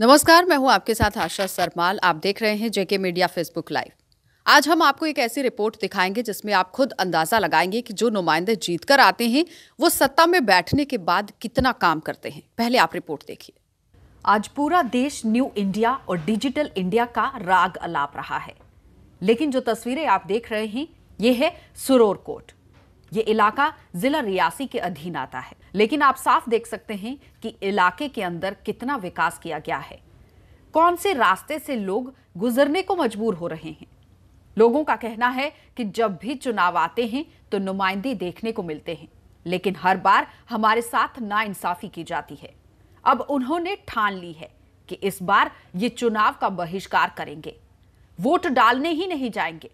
नमस्कार, मैं हूं आपके साथ आशा सरमाल। आप देख रहे हैं जेके मीडिया फेसबुक लाइव। आज हम आपको एक ऐसी रिपोर्ट दिखाएंगे जिसमें आप खुद अंदाजा लगाएंगे कि जो नुमाइंदे जीतकर आते हैं वो सत्ता में बैठने के बाद कितना काम करते हैं। पहले आप रिपोर्ट देखिए। आज पूरा देश न्यू इंडिया और डिजिटल इंडिया का राग अलाप रहा है, लेकिन जो तस्वीरें आप देख रहे हैं ये है सुरोरकोट। ये इलाका जिला रियासी के अधीन आता है, लेकिन आप साफ देख सकते हैं कि इलाके के अंदर कितना विकास किया गया है। कौन से रास्ते से लोग गुजरने को मजबूर हो रहे हैं। लोगों का कहना है कि जब भी चुनाव आते हैं तो नुमाइंदे देखने को मिलते हैं, लेकिन हर बार हमारे साथ नाइंसाफी की जाती है। अब उन्होंने ठान ली है कि इस बार ये चुनाव का बहिष्कार करेंगे, वोट डालने ही नहीं जाएंगे,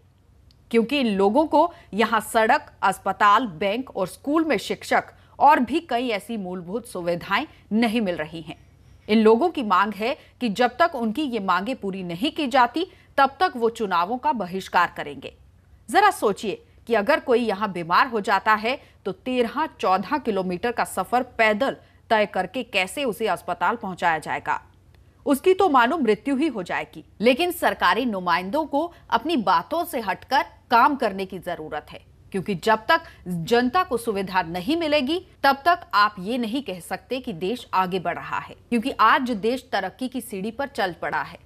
क्योंकि इन लोगों को यहां सड़क, अस्पताल, बैंक और स्कूल में शिक्षक और भी कई ऐसी मूलभूत सुविधाएं नहीं मिल रही हैं। इन लोगों की मांग है कि जब तक उनकी ये मांगें पूरी नहीं की जाती तब तक वो चुनावों का बहिष्कार करेंगे। जरा सोचिए कि अगर कोई यहां बीमार हो जाता है तो 13-14 किलोमीटर का सफर पैदल तय करके कैसे उसे अस्पताल पहुंचाया जाएगा। उसकी तो मानो मृत्यु ही हो जाएगी। लेकिन सरकारी नुमाइंदों को अपनी बातों से हटकर काम करने की जरूरत है, क्योंकि जब तक जनता को सुविधा नहीं मिलेगी तब तक आप ये नहीं कह सकते कि देश आगे बढ़ रहा है, क्योंकि आज देश तरक्की की सीढ़ी पर चल पड़ा है।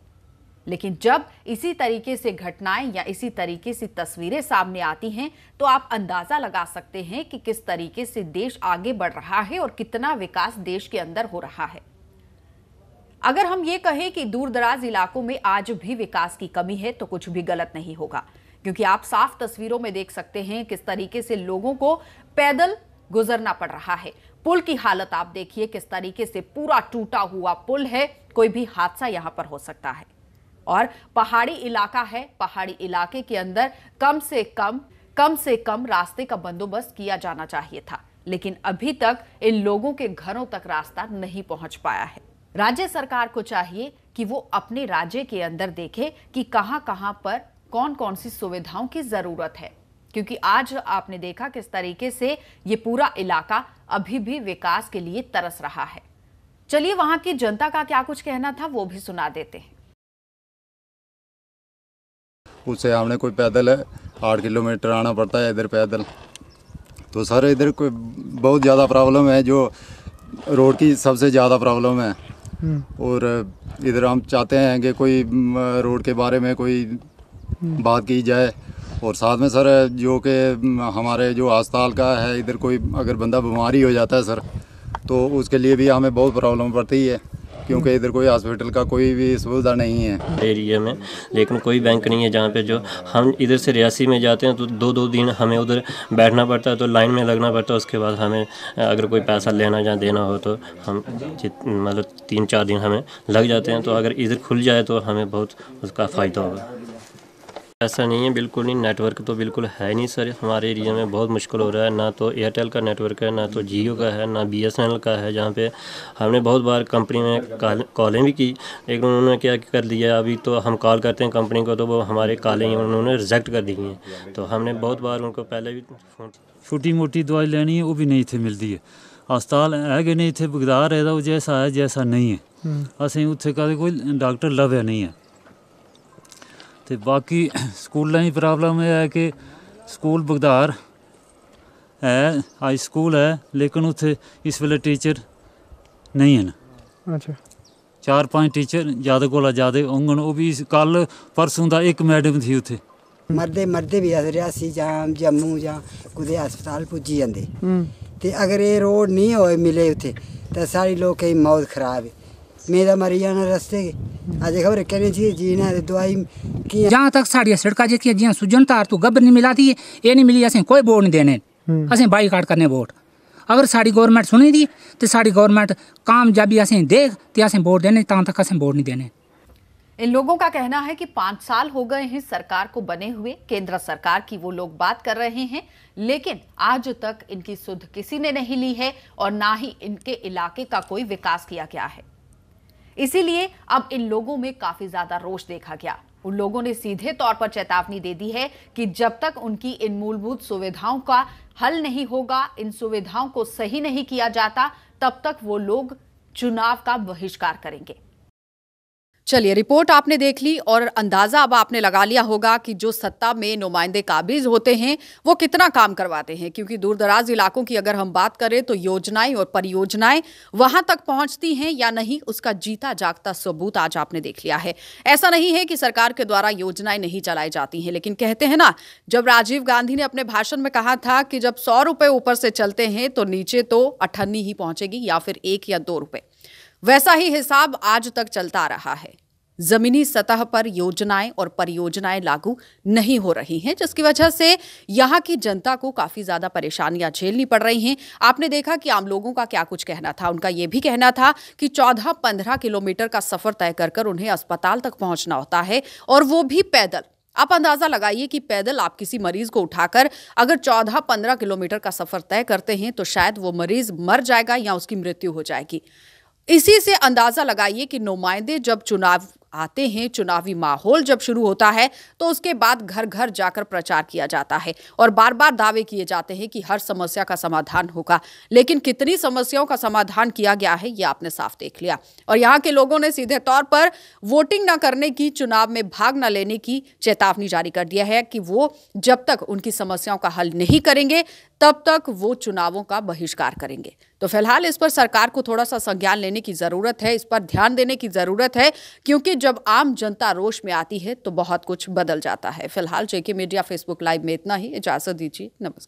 लेकिन जब इसी तरीके से घटनाएं या इसी तरीके से तस्वीरें सामने आती हैं तो आप अंदाजा लगा सकते हैं कि किस तरीके से देश आगे बढ़ रहा है और कितना विकास देश के अंदर हो रहा है। अगर हम ये कहें कि दूर दराज इलाकों में आज भी विकास की कमी है तो कुछ भी गलत नहीं होगा, क्योंकि आप साफ तस्वीरों में देख सकते हैं किस तरीके से लोगों को पैदल गुजरना पड़ रहा है। पुल की हालत आप देखिए, किस तरीके से पूरा टूटा हुआ पुल है, कोई भी हादसा यहां पर हो सकता है। और पहाड़ी इलाका है, पहाड़ी इलाके के अंदर कम से कम रास्ते का बंदोबस्त किया जाना चाहिए था, लेकिन अभी तक इन लोगों के घरों तक रास्ता नहीं पहुंच पाया है। राज्य सरकार को चाहिए कि वो अपने राज्य के अंदर देखे कि कहां पर कौन कौन सी सुविधाओं की जरूरत है, क्योंकि आज आपने देखा किस तरीके से ये पूरा इलाका अभी भी विकास के लिए तरस रहा है। चलिए वहां की जनता का क्या कुछ कहना था वो भी सुना देते हैं। उससे हमने कोई पैदल है 8 किलोमीटर आना पड़ता है इधर पैदल, तो सर इधर कोई बहुत ज़्यादा प्रॉब्लम है, जो रोड की सबसे ज़्यादा प्रॉब्लम है। और इधर हम चाहते हैं कि कोई रोड के बारे में कोई बात की जाए, और साथ में सर जो कि हमारे जो अस्पताल का है, इधर कोई अगर बंदा बीमारी हो जाता है सर तो उसके लिए भी हमें बहुत प्रॉब्लम पड़ती है, क्योंकि इधर कोई हॉस्पिटल का कोई भी सुविधा नहीं है एरिया में। लेकिन कोई बैंक नहीं है जहाँ पे जो हम इधर से रियासी में जाते हैं तो 2-2 दिन हमें उधर बैठना पड़ता है, तो लाइन में लगना पड़ता है। उसके बाद हमें अगर कोई पैसा लेना या देना हो तो हम मतलब 3-4 दिन हमें लग जाते हैं। तो अगर इधर खुल जाए तो हमें बहुत उसका फ़ायदा होगा। ऐसा नहीं है, बिल्कुल नहीं। नेटवर्क तो बिल्कुल है नहीं सर, हमारे एरिया में बहुत मुश्किल हो रहा है। ना तो एयरटेल का नेटवर्क है, ना तो जियो का है, ना BSNL का है। जहाँ पे हमने बहुत बार कंपनी में कॉलें भी की, लेकिन उन्होंने क्या कर दिया, अभी तो हम कॉल करते हैं कंपनी को तो वो हमारे कॉलें उन्होंने रिजेक्ट कर दी हैं। तो हमने बहुत बार उनको पहले भी फोन, छोटी मोटी दवाई लेनी है वो भी नहीं थे मिलती है। अस्पताल है कि नहीं थे, बगदार है वो जैसा है जैसा नहीं है। असें उत्थे कदे कोई डॉक्टर लभ्या नहीं है। तो बाकी स्कूलों की प्रॉब्लम यह है कि स्कूल बगदार है, हाई स्कूल है, लेकिन उत्थे इस वेले टीचर नहीं है ना। अच्छा, 4-5 टीचर ज़्यादा को ज़्यादा होंगे, वो भी कल परसों का एक मैडम थी उत्थे। मरदे भी अस रियासी जां जम्मू जां कुदै अस्पताल पुज्जी जंदे, ते अगर ये रोड नहीं होए मिले उत्थे तो सारी लोकें की मौत खराब है। मेरा मरी जाना रस्ते अज खबर कहने चाहिए जीना दवाई की। जहाँ तक साड़ियाँ सड़क जेह्कियां जियां सुजन तार तो गब्बर नहीं मिला दी, ये नहीं मिली, असें कोई वोट नहीं देने, असें बाईकाट करने वोट। अगर साड़ी गवर्नमेंट सुनी दी तो साड़ी गवर्नमेंट कामयाबी असें देख तो असें वोट देने, तां तक असें वोट नहीं देने। इन लोगों का कहना है कि 5 साल हो गए हैं सरकार को बने हुए, केंद्र सरकार की वो लोग बात कर रहे हैं, लेकिन आज तक इनकी सुध किसी ने नहीं ली है और ना ही इनके इलाके का कोई विकास किया गया है। इसीलिए अब इन लोगों में काफी ज्यादा रोष देखा गया। उन लोगों ने सीधे तौर पर चेतावनी दे दी है कि जब तक उनकी इन मूलभूत सुविधाओं का हल नहीं होगा, इन सुविधाओं को सही नहीं किया जाता, तब तक वो लोग चुनाव का बहिष्कार करेंगे। चलिए, रिपोर्ट आपने देख ली और अंदाजा अब आपने लगा लिया होगा कि जो सत्ता में नुमाइंदे काबिज होते हैं वो कितना काम करवाते हैं, क्योंकि दूरदराज इलाकों की अगर हम बात करें तो योजनाएं और परियोजनाएं वहां तक पहुंचती हैं या नहीं, उसका जीता जागता सबूत आज आपने देख लिया है। ऐसा नहीं है कि सरकार के द्वारा योजनाएं नहीं चलाई जाती हैं, लेकिन कहते हैं ना, जब राजीव गांधी ने अपने भाषण में कहा था कि जब 100 रुपए ऊपर से चलते हैं तो नीचे तो अठन्नी ही पहुंचेगी या फिर 1 या 2 रुपए, वैसा ही हिसाब आज तक चलता आ रहा है। जमीनी सतह पर योजनाएं और परियोजनाएं लागू नहीं हो रही हैं, जिसकी वजह से यहां की जनता को काफी ज्यादा परेशानियां झेलनी पड़ रही हैं। आपने देखा कि आम लोगों का क्या कुछ कहना था। उनका यह भी कहना था कि 14-15 किलोमीटर का सफर तय कर उन्हें अस्पताल तक पहुंचना होता है, और वो भी पैदल। आप अंदाजा लगाइए कि पैदल आप किसी मरीज को उठाकर अगर 14-15 किलोमीटर का सफर तय करते हैं तो शायद वो मरीज मर जाएगा या उसकी मृत्यु हो जाएगी। इसी से अंदाजा लगाइए कि नुमाइंदे जब चुनाव आते हैं, चुनावी माहौल जब शुरू होता है तो उसके बाद घर घर जाकर प्रचार किया जाता है और बार बार दावे किए जाते हैं कि हर समस्या का समाधान होगा, लेकिन कितनी समस्याओं का समाधान किया गया है ये आपने साफ देख लिया। और यहाँ के लोगों ने सीधे तौर पर वोटिंग न करने की, चुनाव में भाग न लेने की चेतावनी जारी कर दिया है कि वो जब तक उनकी समस्याओं का हल नहीं करेंगे तब तक वो चुनावों का बहिष्कार करेंगे। तो फिलहाल इस पर सरकार को थोड़ा सा संज्ञान लेने की जरूरत है, इस पर ध्यान देने की जरूरत है, क्योंकि जब आम जनता रोष में आती है तो बहुत कुछ बदल जाता है। फिलहाल जेके मीडिया फेसबुक लाइव में इतना ही। इजाजत दीजिए, नमस्कार।